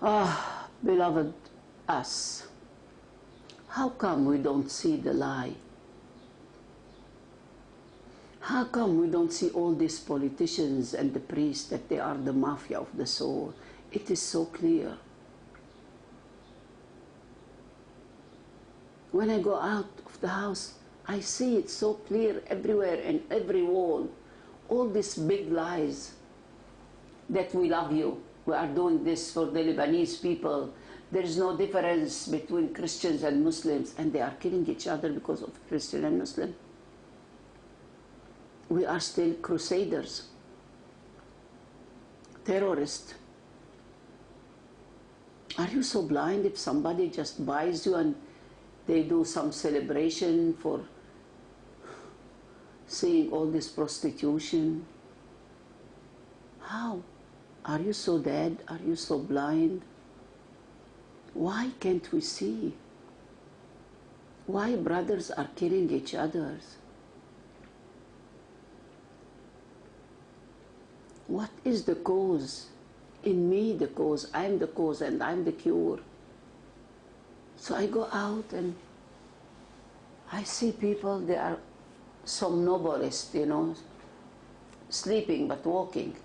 Ah, beloved us, how come we don't see the lie? How come we don't see all these politicians and the priests that they are the mafia of the soul? It is so clear. When I go out of the house, I see it so clear everywhere and every wall. All these big lies that we love you. We are doing this for the Lebanese people. There is no difference between Christians and Muslims, and they are killing each other because of Christian and Muslim. We are still crusaders, terrorists. Are you so blind if somebody just buys you and they do some celebration for seeing all this prostitution? How? Are you so dead? Are you so blind? Why can't we see? Why brothers are killing each other? What is the cause? In me, the cause. I'm the cause and I'm the cure. So I go out and I see people, they are somnambulist, you know, sleeping but walking,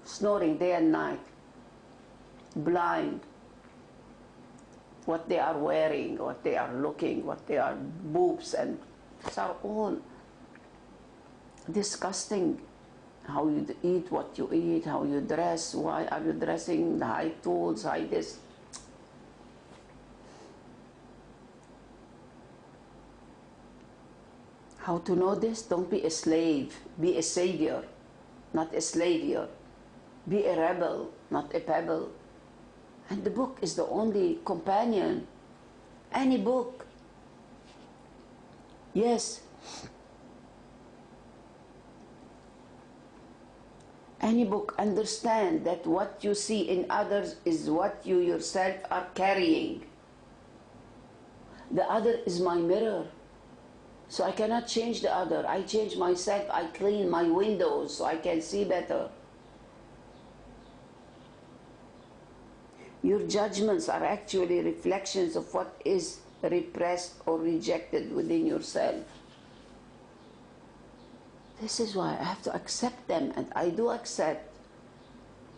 snoring day and night, blind. What they are wearing, what they are looking, what they are boobs, and these are all disgusting. How you eat, what you eat, how you dress, why are you dressing, the high tools, high this. How to know this? Don't be a slave, be a savior, not a slavior. Be a rebel, not a pebble. And the book is the only companion. Any book. Yes. Any book. Understand that what you see in others is what you yourself are carrying. The other is my mirror. So I cannot change the other. I change myself. I clean my windows so I can see better. Your judgments are actually reflections of what is repressed or rejected within yourself. This is why I have to accept them, and I do accept.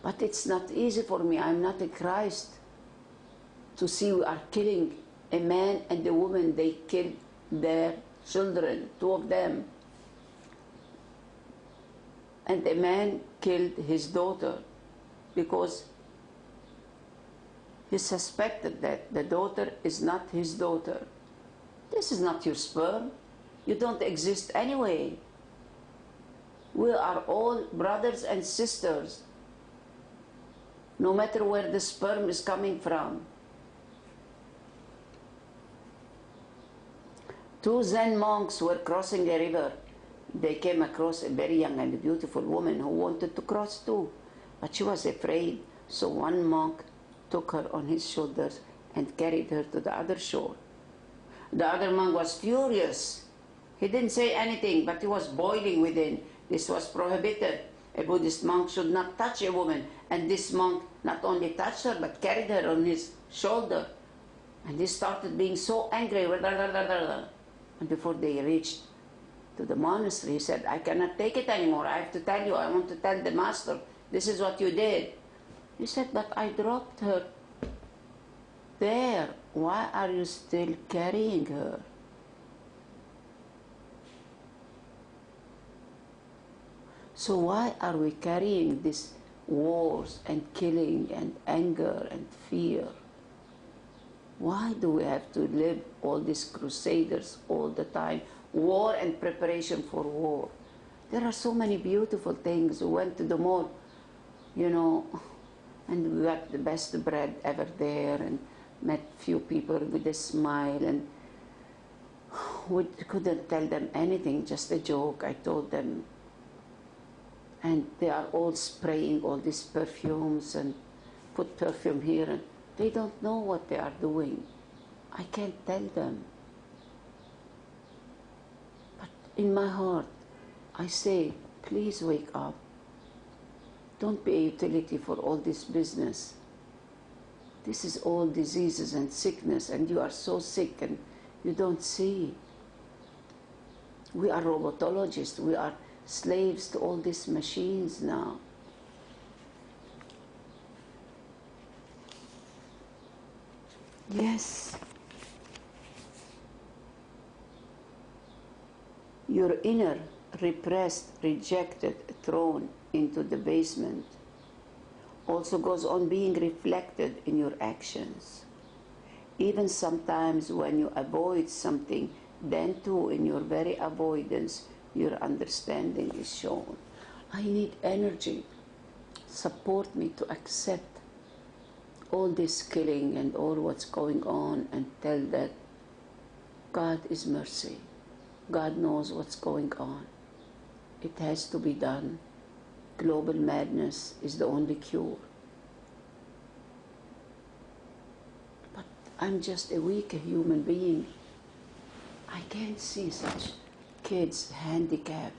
But it's not easy for me. I'm not a Christ. To see we are killing a man and a woman, they killed their children, two of them. And a man killed his daughter because he suspected that the daughter is not his daughter. This is not your sperm. You don't exist anyway. We are all brothers and sisters, no matter where the sperm is coming from. Two Zen monks were crossing a river. They came across a very young and beautiful woman who wanted to cross too, but she was afraid, so one monk took her on his shoulders and carried her to the other shore. The other monk was furious. He didn't say anything, but he was boiling within. This was prohibited. A Buddhist monk should not touch a woman, and this monk not only touched her, but carried her on his shoulder. And he started being so angry. And before they reached to the monastery, he said, I cannot take it anymore. I have to tell you, I want to tell the master, this is what you did. He said, but I dropped her there. Why are you still carrying her? So why are we carrying these wars and killing and anger and fear? Why do we have to live all these crusaders all the time? War and preparation for war. There are so many beautiful things. We went to the mall, you know, and we got the best bread ever there and met few people with a smile, and we couldn't tell them anything, just a joke. I told them, and they are all spraying all these perfumes and put perfume here, and they don't know what they are doing. I can't tell them. But in my heart, I say, please wake up. Don't be a utility for all this business. This is all diseases and sickness, and you are so sick and you don't see. We are robotologists. We are slaves to all these machines now. Yes. Your inner, repressed, rejected, thrown into the basement also goes on being reflected in your actions. Even sometimes when you avoid something, then too in your very avoidance, your understanding is shown. I need energy. Support me to accept all this killing and all what's going on, and tell that God is mercy. God knows what's going on. It has to be done. Global madness is the only cure. But I'm just a weak human being. I can't see such kids handicapped.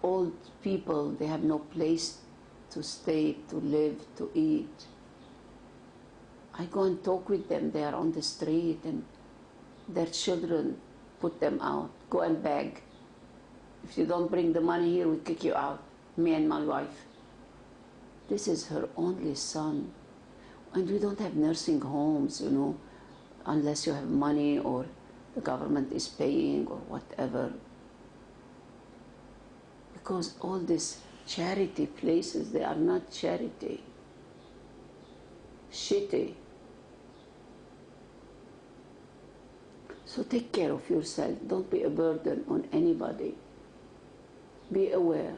Old people, they have no place to stay, to live, to eat. I go and talk with them. They are on the street and their children put them out. Go and beg. If you don't bring the money here, we kick you out, me and my wife. This is her only son. And we don't have nursing homes, you know, unless you have money or the government is paying or whatever. Because all these charity places, they are not charity. Shitty. So take care of yourself. Don't be a burden on anybody. Be aware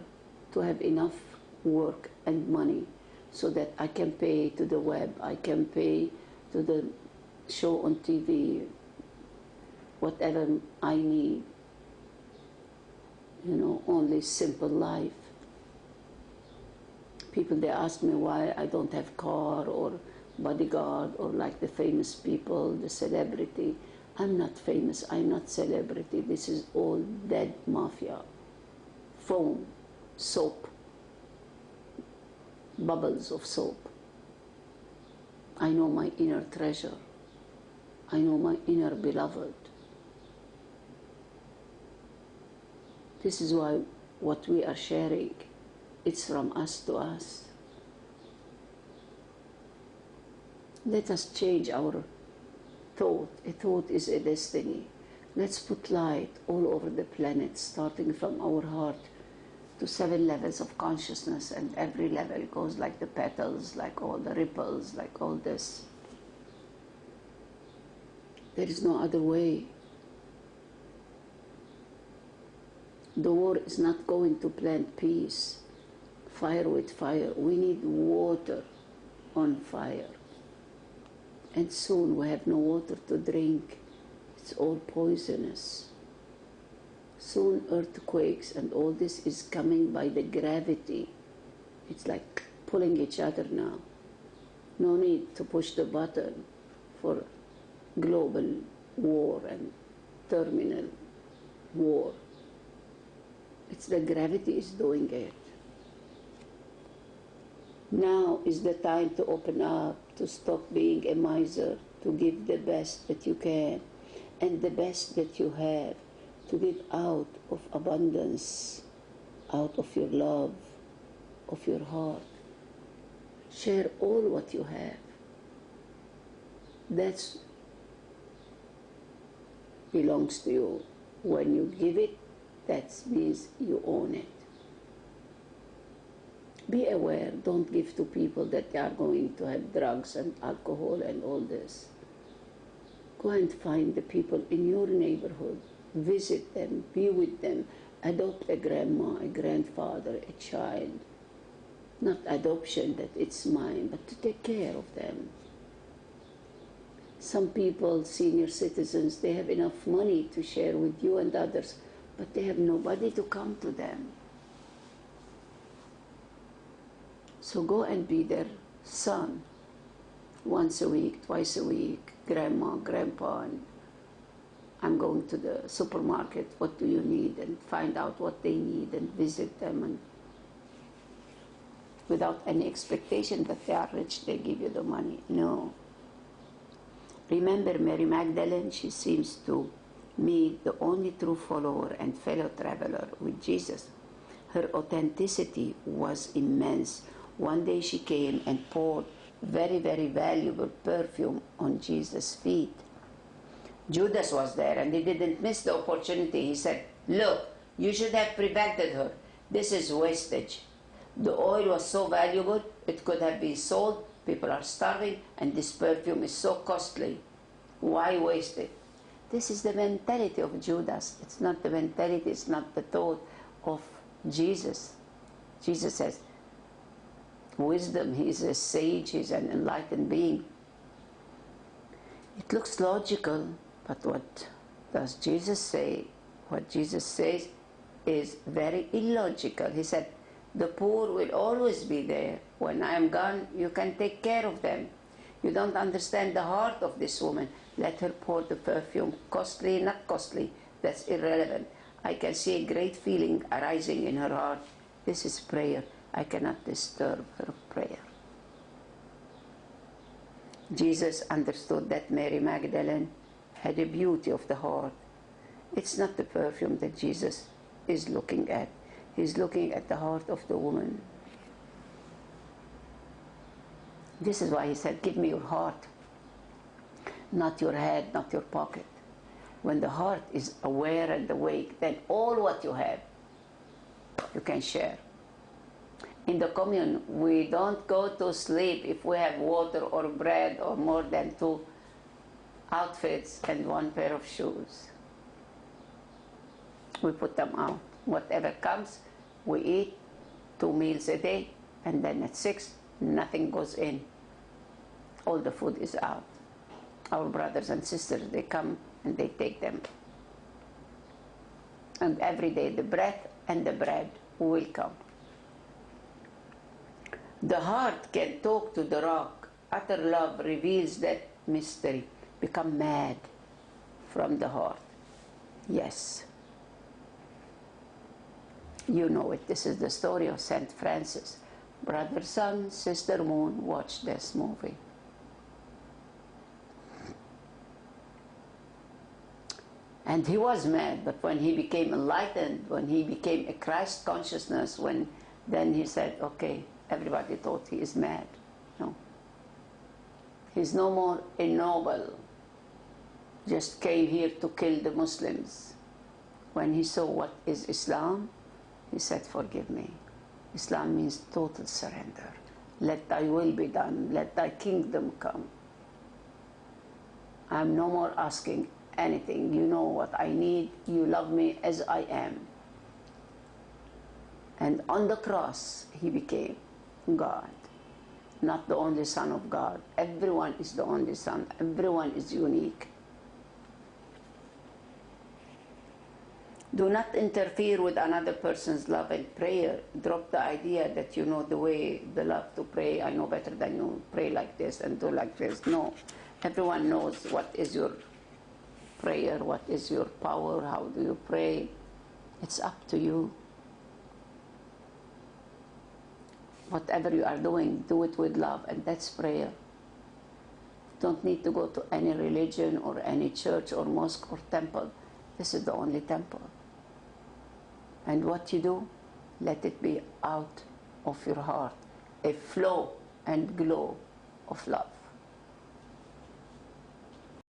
to have enough work and money so that I can pay to the web, I can pay to the show on TV, whatever I need. You know, only simple life. People, they ask me why I don't have car or bodyguard or like the famous people, the celebrity. I'm not famous, I'm not celebrity. This is all dead mafia. Foam, soap, bubbles of soap. I know my inner treasure. I know my inner beloved. This is why what we are sharing, it's from us to us. Let us change our thought. A thought is a destiny. Let's put light all over the planet, starting from our heart to 7 levels of consciousness, and every level goes like the petals, like all the ripples, like all this. There is no other way. The war is not going to plant peace. Fire with fire. We need water on fire. And soon we have no water to drink. It's all poisonous. Soon earthquakes and all this is coming by the gravity. It's like pulling each other now. No need to push the button for global war and terminal war. It's the gravity is doing it. Now is the time to open up, to stop being a miser, to give the best that you can and the best that you have, to give out of abundance, out of your love, of your heart. Share all what you have. That belongs to you. When you give it, that means you own it. Be aware, don't give to people that they are going to have drugs and alcohol and all this. Go and find the people in your neighborhood, visit them, be with them, adopt a grandma, a grandfather, a child. Not adoption that it's mine, but to take care of them. Some people, senior citizens, they have enough money to share with you and others, but they have nobody to come to them. So go and be their son once a week, twice a week, grandma, grandpa, and I'm going to the supermarket, what do you need, and find out what they need and visit them. And without any expectation that they are rich, they give you the money. No. Remember Mary Magdalene? She seems to me the only true follower and fellow traveler with Jesus. Her authenticity was immense. One day she came and poured very, very valuable perfume on Jesus' feet. Judas was there and he didn't miss the opportunity. He said, "Look, you should have prevented her. This is wastage. The oil was so valuable, it could have been sold. People are starving and this perfume is so costly. Why waste it?" This is the mentality of Judas. It's not the mentality, it's not the thought of Jesus. Jesus has wisdom. He's a sage, he's an enlightened being. It looks logical, but what does Jesus say? What Jesus says is very illogical. He said, the poor will always be there. When I am gone, you can take care of them. You don't understand the heart of this woman. Let her pour the perfume, costly, not costly, that's irrelevant. I can see a great feeling arising in her heart. This is prayer. I cannot disturb her prayer. Jesus understood that Mary Magdalene had a beauty of the heart. It's not the perfume that Jesus is looking at. He's looking at the heart of the woman. This is why he said, give me your heart, not your head, not your pocket. When the heart is aware and awake, then all what you have, you can share. In the commune, we don't go to sleep if we have water or bread or more than 2 outfits and 1 pair of shoes. We put them out. Whatever comes, we eat 2 meals a day, and then at 6, nothing goes in. All the food is out. Our brothers and sisters, they come and they take them. And every day the breath and the bread will come. The heart can talk to the rock. Utter love reveals that mystery. Become mad from the heart. Yes. You know it. This is the story of St. Francis. Brother Sun, Sister Moon, watch this movie. And he was mad, but when he became enlightened, when he became a Christ consciousness, then he said, okay, everybody thought he is mad. No. He's no more a noble, just came here to kill the Muslims. When he saw what is Islam, he said, forgive me. Islam means total surrender. Let thy will be done. Let thy kingdom come. I'm no more asking anything. You know what I need. You love me as I am. And on the cross, he became God. Not the only Son of God. Everyone is the only Son. Everyone is unique. Do not interfere with another person's love and prayer. Drop the idea that you know the way, the love to pray. I know better than you. Pray like this and do like this. No. Everyone knows what is your prayer, what is your power, how do you pray. It's up to you. Whatever you are doing, do it with love, and that's prayer. Don't need to go to any religion or any church or mosque or temple. This is the only temple. And what you do, let it be out of your heart, a flow and glow of love.